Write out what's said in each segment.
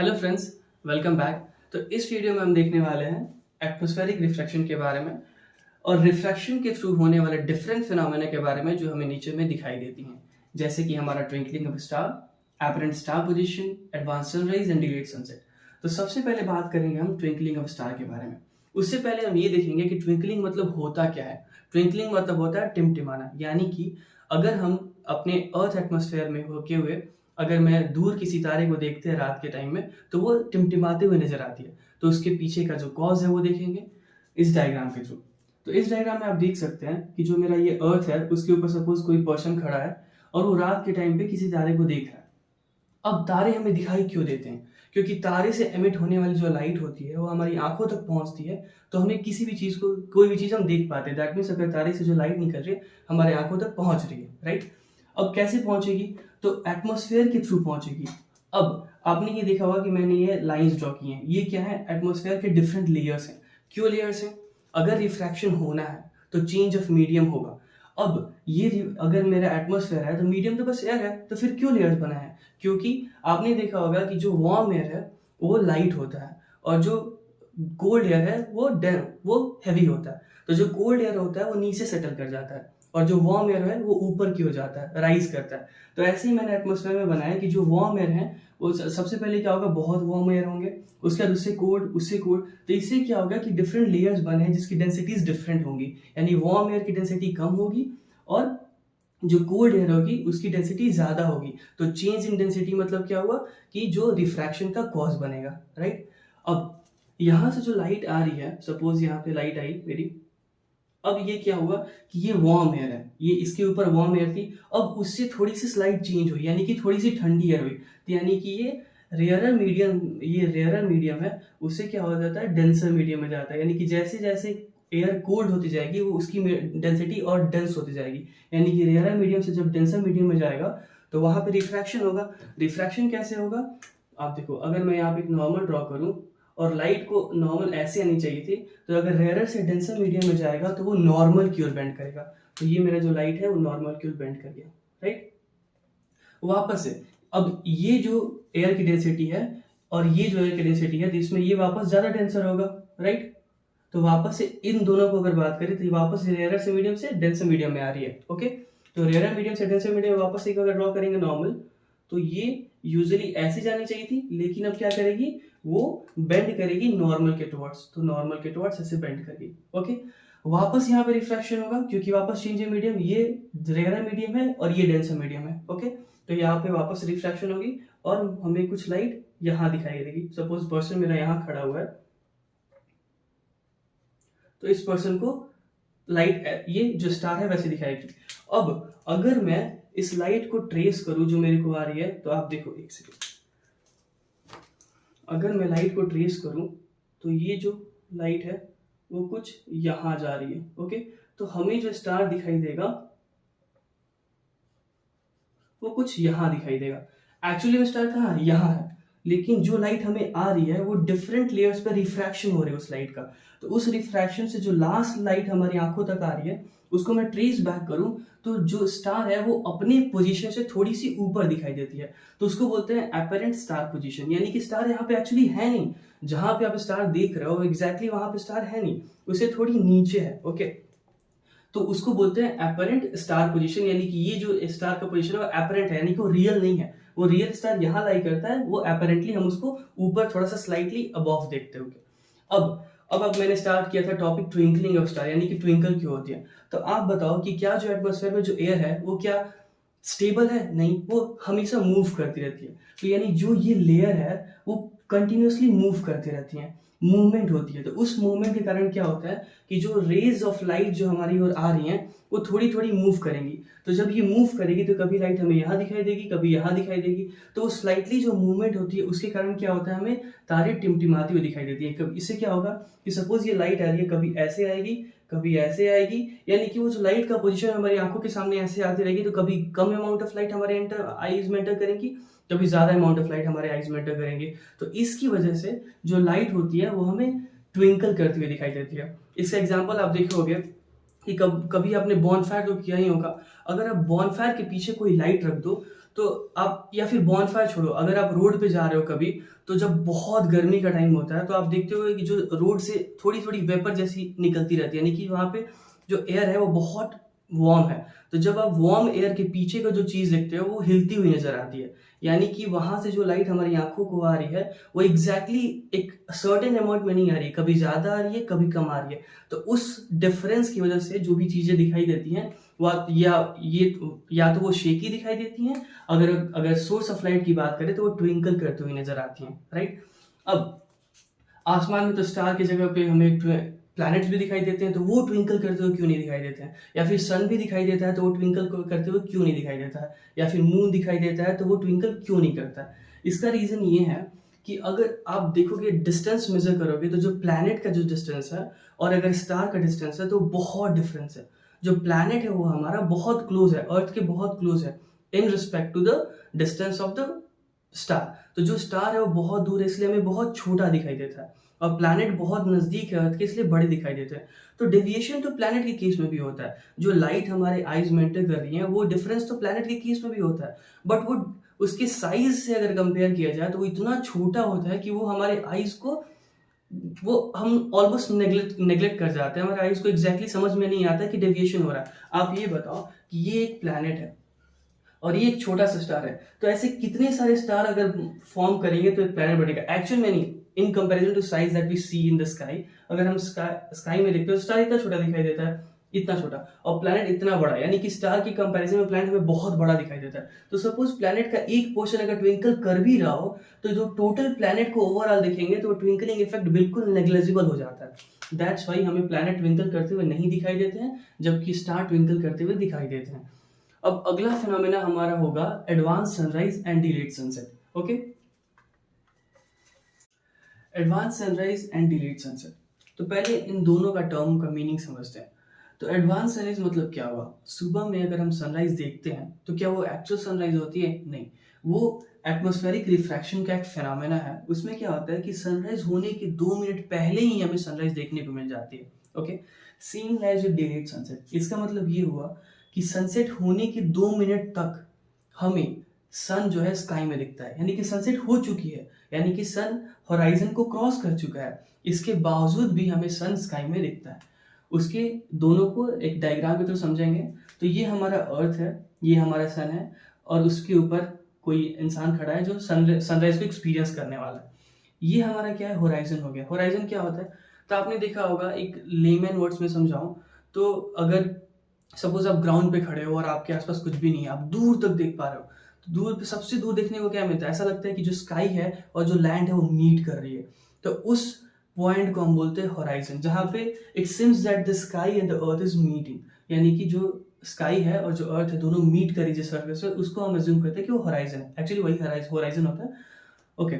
Hello friends, welcome back. तो इस video में हम देखने वाले हैं एटमॉस्फेरिक रिफ्रैक्शन के बारे में और रिफ्रैक्शन के थ्रू होने वाले डिफरेंट फिनोमेना के बारे में जो हमें नीचे में दिखाई देती हैं, जैसे कि हमारा twinkling of star, apparent star position, advance sunrise and delayed sunset. तो सबसे पहले बात करेंगे हम ट्विंकलिंग ऑफ स्टार के बारे में। उससे पहले हम ये देखेंगे कि ट्विंकलिंग मतलब होता क्या है। ट्विंकलिंग मतलब होता है टिमटिमाना, यानी कि अगर हम अपने अर्थ एटमॉस्फेयर में होके हुए अगर मैं दूर किसी तारे को देखते हैं रात के टाइम में, तो वो टिमटिमाते हुए नजर आती है। तो उसके पीछे का जो कॉज है वो देखेंगे इस डायग्राम के थ्रू। तो इस डायग्राम में आप देख सकते हैं कि जो मेरा ये अर्थ है उसके ऊपर सपोज कोई पर्सन खड़ा है और वो रात के टाइम पे किसी तारे को देख रहा है। अब तारे हमें दिखाई क्यों देते हैं? क्योंकि तारे से एमिट होने वाली जो लाइट होती है वो हमारी आंखों तक पहुंचती है, तो हमें किसी भी चीज को, कोई भी चीज हम देख पाते हैं। दैट मीन्स अगर तारे से जो लाइट निकल रही है हमारे आंखों तक पहुंच रही है, राइट। अब कैसे पहुंचेगी? तो एटमॉस्फेयर के थ्रू पहुंचेगी। अब आपने ये देखा होगा कि मैंने ये लाइंस ड्रॉ की हैं, ये क्या है? एटमॉस्फेयर के डिफरेंट लेयर्स हैं। क्यों लेयर्स हैं? अगर रिफ्रैक्शन होना है तो चेंज ऑफ मीडियम होगा। अब ये अगर मेरा एटमॉस्फेयर है तो मीडियम तो बस एयर है, तो फिर क्यों लेयर्स बना है? क्योंकि आपने देखा होगा कि जो वार्म एयर है वो लाइट होता है और जो कोल्ड एयर है वो हैवी होता है। तो जो कोल्ड एयर होता है वो नीचे सेटल कर जाता है और जो वार्म एयर है वो ऊपर की हो जाता है, राइज करता है। तो ऐसे ही मैंने एटमॉस्फेयर में बनाया कि जो वार्म एयर है वो सबसे पहले क्या होगा, बहुत वार्म एयर होंगे, उसके बाद उससे कोल्ड, उससे कोल्ड। तो इससे क्या होगा कि डिफरेंट लेयर्स बने हैं जिसकी डेंसिटीज डिफरेंट होंगी, यानी वार्म एयर की डेंसिटी कम होगी और जो कोल्ड एयर होगी उसकी डेंसिटी ज्यादा होगी। तो चेंज इन डेंसिटी मतलब क्या हुआ कि जो रिफ्रैक्शन का कॉज बनेगा, राइट। अब यहां से जो लाइट आ रही है, सपोज यहाँ पे लाइट आई मेरी, अब ये क्या हुआ कि ये वार्म एयर है, ये इसके ऊपर वार्म एयर थी, अब उससे थोड़ी सी स्लाइड चेंज हुई, यानी कि थोड़ी सी ठंडी एयर हुई। तो यानी कि ये रेयरर मीडियम है, उससे क्या हो जाता है, डेंसर मीडियम में जाता है। यानी कि जैसे जैसे एयर कोल्ड होती जाएगी वो उसकी डेंसिटी और डेंस होती जाएगी, यानी कि रेयरर मीडियम से जब डेंसर मीडियम में जाएगा तो वहां पे रिफ्रैक्शन होगा। रिफ्रैक्शन कैसे होगा? आप देखो, अगर मैं यहाँ पे एक नॉर्मल ड्रॉ करूं और लाइट को नॉर्मल ऐसे आनी चाहिए थी, तो अगर रेयर से डेंसर मीडियम में जाएगा तो वो नॉर्मल की ओर बेंड करेगा। तो ये मेरा जो लाइट है वो नॉर्मल की ओर बेंड कर गया, राइट। वापस से अब ये जो एयर की डेंसिटी है और ये जो एयर की डेंसिटी है, जिसमें ये वापस ज्यादा डेंसर होगा, राइट। तो वापस से इन दोनों को अगर बात करें तो ये वापस रेयर से मीडियम से डेंसर मीडियम में आ रही है, ओके। तो रेयर मीडियम से डेंसर मीडियम वापस से अगर ड्रॉ करेंगे नॉर्मल, तो ये यूजुअली ऐसे जानी चाहिए थी, लेकिन अब क्या करेगी, वो बेंड करेगी नॉर्मल के टुवर्ड्स। तो नॉर्मल के टुवर्ड्स ऐसे बेंड करेगी, ओके। वापस यहाँ पे रिफ्रैक्शन होगा क्योंकि वापस चेंज इन मीडियम, ये रेयर मीडियम है और ये डेंसर मीडियम है, ओके। तो यहाँ पे वापस रिफ्रैक्शन होगी और हमें कुछ लाइट यहाँ दिखाई देगी। सपोज पर्सन मेरा यहाँ खड़ा हुआ है, तो इस पर्सन को लाइट, ये जो स्टार है वैसे दिखाएगी। अब अगर मैं इस लाइट को ट्रेस करूं जो मेरे को आ रही है, तो आप देखो एक सेकेंड, अगर मैं लाइट को ट्रेस करूं तो ये जो लाइट है वो कुछ यहां जा रही है, ओके। तो हमें जो स्टार दिखाई देगा वो कुछ यहां दिखाई देगा। एक्चुअली में स्टार कहाँ है? यहाँ है, लेकिन जो लाइट हमें आ रही है वो डिफरेंट लेयर्स पर रिफ्रैक्शन हो रही है उस लाइट का। तो उस रिफ्रैक्शन से जो लास्ट लाइट हमारी आंखों तक आ रही है उसको मैं ट्रेस बैक करूं तो जो स्टार है वो अपने पोजीशन से थोड़ी सी ऊपर दिखाई देती है। तो उसको बोलते हैं एपरेंट स्टार पोजीशन, यानी कि स्टार यहाँ पे एक्चुअली है नहीं। जहां पे आप स्टार देख रहे हो एग्जैक्टली वहां पे स्टार है नहीं, उससे थोड़ी नीचे है, ओके। तो उसको बोलते हैं एपरेंट स्टार पोजीशन, यानी कि ये जो स्टार का पोजीशन है वो एपरेंट है, यानी कि वो रियल नहीं है। वो रियल स्टार यहाँ लाई करता है, वो एपरेंटली हम उसको ऊपर थोड़ा सा स्लाइटली अबव देखते होंगे। अब मैंने स्टार्ट किया था टॉपिक ट्विंकलिंग ऑफ स्टार, यानी कि ट्विंकल क्यों होती है। तो आप बताओ कि क्या जो एटमॉस्फेयर में जो एयर है वो क्या स्टेबल है? नहीं, वो हमेशा मूव करती रहती है। तो यानी जो ये लेयर है वो कंटिन्यूअसली मूव करती रहती है, मूवमेंट होती है। तो उस मूवमेंट के कारण क्या होता है कि जो रेज ऑफ लाइट जो हमारी ओर आ रही हैं वो थोड़ी थोड़ी मूव करेंगी। तो जब ये मूव करेगी तो कभी लाइट हमें यहाँ दिखाई देगी, कभी यहाँ दिखाई देगी। तो स्लाइटली जो मूवमेंट होती है उसके कारण क्या होता है, हमें तारे टिमटिमाती हुई दिखाई देती है। कभी इससे क्या होगा कि सपोज ये लाइट आ रही है, कभी ऐसे आएगी, कभी ऐसे आएगी, यानी कि वो जो लाइट का पोजीशन हमारी आंखों के सामने ऐसे आती रहेगी। तो कभी कम अमाउंट ऑफ लाइट हमारे आईज में एंटर करेंगी, कभी ज्यादा अमाउंट ऑफ लाइट हमारे आईज में एंटर करेंगे। तो इसकी वजह से जो लाइट होती है वो हमें ट्विंकल करती हुई दिखाई देती है। इसका एग्जांपल आप देखोगे कि कभी आपने बॉनफायर तो किया ही होगा। अगर आप बॉनफायर के पीछे कोई लाइट रख दो तो आप, या फिर बॉनफायर छोड़ो, अगर आप रोड पे जा रहे हो कभी, तो जब बहुत गर्मी का टाइम होता है तो आप देखते हो कि जो रोड से थोड़ी थोड़ी वेपर जैसी निकलती रहती है, यानी कि वहाँ पे जो एयर है वो बहुत वार्म है। तो जब आप वार्म एयर के पीछे का जो चीज़ देखते हो वो हिलती हुई नजर आती है, यानी कि वहां से जो लाइट हमारी आंखों को आ रही है वो एग्जैक्टली एक सर्टेन अमाउंट में नहीं आ रही है, कभी ज्यादा आ रही है कभी कम आ रही है। तो उस डिफरेंस की वजह से जो भी चीजें दिखाई देती हैं वो या तो वो शेकी दिखाई देती हैं, अगर अगर सोर्स ऑफ लाइट की बात करें तो वो ट्विंकल करते हुए नजर आती हैं, राइट। अब आसमान में तो स्टार की जगह पे हमें प्लैनेट्स भी दिखाई देते हैं, तो वो ट्विंकल करते हुए क्यों नहीं दिखाई देते हैं? या फिर सन भी दिखाई देता है तो वो ट्विंकल करते हुए क्यों नहीं दिखाई देता है? या फिर मून दिखाई देता है तो वो ट्विंकल क्यों नहीं करता है? इसका रीजन ये है कि अगर आप देखोगे, डिस्टेंस मेजर करोगे, तो जो प्लैनेट का जो डिस्टेंस है और अगर स्टार का डिस्टेंस है तो बहुत डिफरेंस है। जो प्लैनेट है वो हमारा बहुत क्लोज है, अर्थ के बहुत क्लोज है in respect to the distance of the star. तो जो स्टार है वो बहुत दूर है इसलिए हमें बहुत छोटा दिखाई देता है, और प्लैनेट बहुत नजदीक है अर्थ के इसलिए बड़े दिखाई देते हैं। तो डेविएशन तो प्लैनेट के केस में भी होता है, जो लाइट हमारे आईज में एंटर कर रही है वो डिफरेंस तो प्लैनेट के केस में भी होता है, बट वो उसके साइज से अगर कंपेयर किया जाए तो वो इतना छोटा होता है कि वो हमारे आईज को, वो हम ऑलमोस्ट नेग्लेक्ट कर जाते हैं, हमारे आईज को एग्जैक्टली समझ में नहीं आता कि डेविएशन हो रहा है। आप ये बताओ कि ये एक प्लैनेट है और ये एक छोटा सा स्टार है, तो ऐसे कितने सारे स्टार अगर फॉर्म करेंगे तो एक प्लैनेट बनेगा? एक्चुअल में नहीं, in comparison to size that we see in the sky, अगर हम स्काई में देखते हो स्टार इतना छोटा दिखाई देता है, इतना छोटा, और प्लैनेट इतना बड़ा, यानी कि स्टार की कंपैरिजन में प्लैनेट हमें बहुत बड़ा दिखाई देता है। तो सपोज प्लैनेट का एक पोर्शन अगर ट्विंकल कर भी रहा हो तो जो टोटल प्लैनेट को ओवरऑल देखेंगे तो ट्विंकलिंग इफेक्ट बिल्कुल नेग्लिजिबल हो जाता है। दैट्स वाई हमें प्लैनेट ट्विंकल करते हुए नहीं दिखाई देते हैं, जबकि स्टार ट्विंकल करते हुए दिखाई देते हैं। अब अगला फिनोमेना हमारा होगा advance sunrise and delayed sunset. Okay, advance sunrise and delayed sunset, तो पहले इन दोनों का टर्म का मीनिंग समझते हैं। तो एडवांस सनराइज मतलब क्या हुआ? सुबह में अगर हम सनराइज देखते हैं तो क्या वो एक्चुअल सनराइज होती है? नहीं, वो एटमॉस्फेरिक रिफ्रैक्शन का एक फिनोमेना है। उसमें क्या होता है कि सनराइज होने के 2 मिनट पहले ही हमें सनराइज देखने को मिल जाती है। Okay, same as delayed sunset, इसका मतलब ये हुआ कि सनसेट होने के 2 मिनट तक हमें सन जो है स्काई में दिखता है, यानी कि सनसेट हो चुकी है, यानी कि सन होराइजन को क्रॉस कर चुका है, इसके बावजूद भी हमें सन स्काई में दिखता है। उसके दोनों को एक डायग्राम के थ्रू समझेंगे। तो ये हमारा अर्थ है, ये हमारा सन है, और उसके ऊपर कोई इंसान खड़ा है जो सनराइज को एक्सपीरियंस करने वाला है। ये हमारा क्या है? होराइजन हो गया। होराइजन क्या होता है? तो आपने देखा होगा, एक लेमैन वर्ड्स में समझाऊं तो अगर सपोज आप ग्राउंड पे खड़े हो और आपके आसपास कुछ भी नहीं है, आप दूर तक देख पा रहे हो, तो दूर पे सबसे दूर देखने को क्या मिलता है? ऐसा लगता है कि जो स्काई है और जो लैंड है वो मीट कर रही है। तो उस पॉइंट को हम बोलते हैं होराइजन, जहां पे it seems that the sky and the earth is meeting, यानी कि जो स्काई है और जो अर्थ है दोनों मीट करी जिस सरफेस पे, उसको हम अज्यूम करते हैं कि वो होराइजन है। एक्चुअली वही होराइजन होता है। ओके,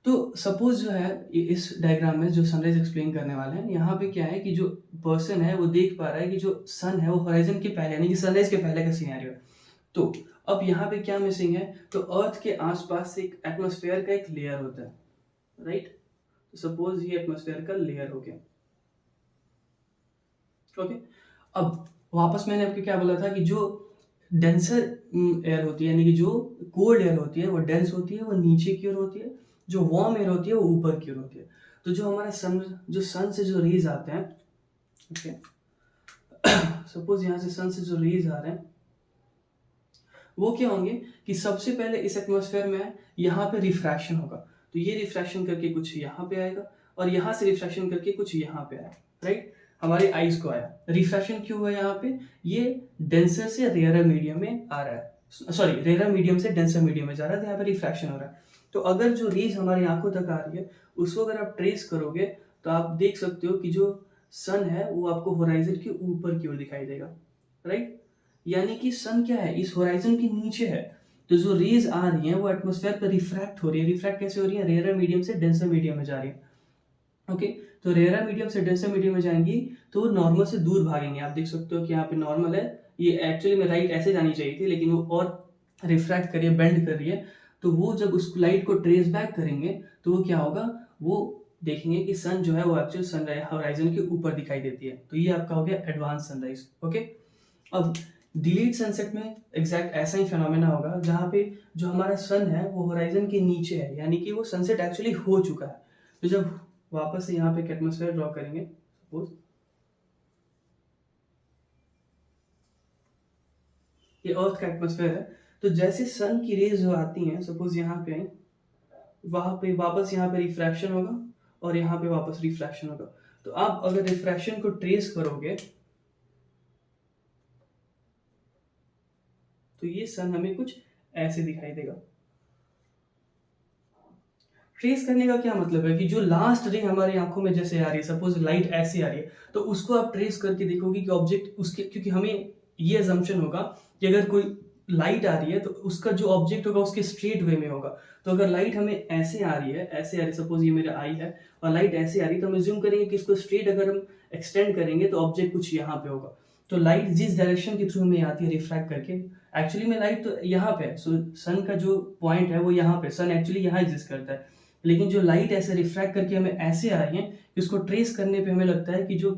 तो सपोज जो है इस डायग्राम में जो सनराइज एक्सप्लेन करने वाले हैं, यहाँ पे क्या है कि जो पर्सन है वो देख पा रहा है कि जो सन है वो होराइजन के पहले, यानी कि सनराइज के पहले का सिनेरियो है। तो अब यहाँ पे क्या मिसिंग है? तो अर्थ के आसपास एक एटमॉस्फेयर का एक लेयर होता है, राइट। तो सपोज ये एटमॉस्फेयर का लेयर हो गया। ओके, अब वापस मैंने आपको क्या बोला था कि जो डेंसर एयर होती है, यानी कि जो कोल्ड एयर होती है वो डेंस होती है, वो नीचे की ओर होती है, जो वार्म एयर होती है वो ऊपर की ओर होती है। तो जो हमारा सन से जो रेज आते हैं, ओके, सपोज यहाँ से सन से जो रेज आ रहे हैं वो क्या होंगे कि सबसे पहले इस एटमॉस्फेयर में यहाँ पे रिफ्रैक्शन होगा, तो ये रिफ्रैक्शन करके कुछ यहाँ पे आएगा और यहाँ से रिफ्रैक्शन करके कुछ यहाँ पे आएगा, राइट। हमारे आईज को आया। रिफ्रैक्शन क्यों हुआ यहाँ पे? ये डेंसर से रेयरर मीडियम में आ रहा है, सॉरी रेयरर मीडियम से डेंसर मीडियम में जा रहा है, तो यहाँ पे रिफ्रैक्शन हो रहा है। तो अगर जो रेज हमारी आंखों तक आ रही है उसको अगर आप ट्रेस करोगे तो आप देख सकते हो कि जो सन है वो आपको होराइजन के ऊपर की ओर दिखाई देगा, राइट। यानी कि सन क्या है? इस होराइजन के नीचे है। तो जो रेज आ रही हैं वो एटमॉस्फेयर पर रिफ्रैक्ट हो रही है। रिफ्रैक्ट कैसे हो रही है? रेयरर मीडियम से डेंसर मीडियम में जा रही है। ओके, तो रेयरर मीडियम से डेंसर मीडियम में जाएंगी तो वो नॉर्मल से दूर भागेंगे। आप देख सकते हो कि यहाँ पे नॉर्मल है, ये एक्चुअली में राइट ऐसे जानी चाहिए थी, लेकिन वो और रिफ्रैक्ट कर रही है, बेंड कर रही है। तो वो जब उस लाइट को ट्रेस बैक करेंगे तो वो क्या होगा? वो देखेंगे कि सन जो है वो एक्चुअल सनराइज होराइजन के ऊपर दिखाई देती है। तो ये आपका हो गया एडवांस सनराइज। ओके, अब डिलीट सनसेट में एग्जैक्ट ऐसा ही फिनोमेना होगा जहाँ पे जो हमारा सन है वो होराइजन के नीचे है, यानी कि वो सनसेट एक्चुअली हो चुका है। तो जब वापस से यहाँ पे एक एटमॉस्फेयर ड्रॉ करेंगे, सपोज ये अर्थ का एटमॉस्फेयर है, तो जैसे सन की रेज जो आती हैं, सपोज यहाँ पे आई, वहां पे वापस यहाँ पे रिफ्रैक्शन होगा और यहाँ पे वापस रिफ्रैक्शन होगा। तो आप अगर रिफ्रैक्शन को ट्रेस करोगे तो ये सन हमें कुछ ऐसे दिखाई देगा। ट्रेस करने का क्या मतलब है कि जो लास्ट रे हमारी आंखों में जैसे आ रही है, सपोज लाइट ऐसे आ रही है, तो उसको आप ट्रेस करके देखोगे कि ऑब्जेक्ट उसके, क्योंकि हमें ये अजम्पशन होगा कि अगर कोई लाइट आ रही है तो उसका जो ऑब्जेक्ट होगा उसके स्ट्रेट वे में होगा। तो अगर लाइट हमें ऐसे आ रही है, ऐसे आ रही है, सपोज ये मेरा आई है और लाइट ऐसे आ रही है, तो हम ज्यूम करेंगे कि इसको स्ट्रेट अगर हम एक्सटेंड करेंगे तो ऑब्जेक्ट कुछ यहाँ पे होगा। तो लाइट जिस डायरेक्शन के थ्रू हमें आती है रिफ्रैक्ट करके, एक्चुअली में लाइट तो यहाँ पे है, सो सन का जो पॉइंट है वो यहाँ पे, सन एक्चुअली यहाँ एग्जिस्ट करता है, लेकिन जो लाइट ऐसे रिफ्रैक्ट करके हमें ऐसे आ रही है कि उसको ट्रेस करने पे हमें लगता है कि जो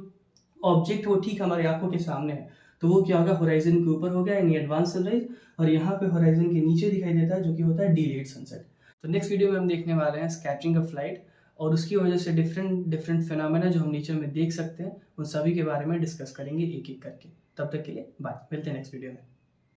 ऑब्जेक्ट वो ठीक हमारी आंखों के सामने है। तो वो क्या होगा, होराइजन के ऊपर हो गया यानी एडवांस सनराइज, और यहाँ पे होराइजन के नीचे दिखाई देता है जो कि होता है डिलेड सनसेट। तो नेक्स्ट वीडियो में हम देखने वाले हैं स्कैटरिंग ऑफ लाइट, और उसकी वजह से डिफरेंट डिफरेंट फिनोमेना जो हम नेचर में देख सकते हैं उन सभी के बारे में डिस्कस करेंगे एक एक करके। तब तक के लिए बाय, मिलते हैं नेक्स्ट वीडियो में।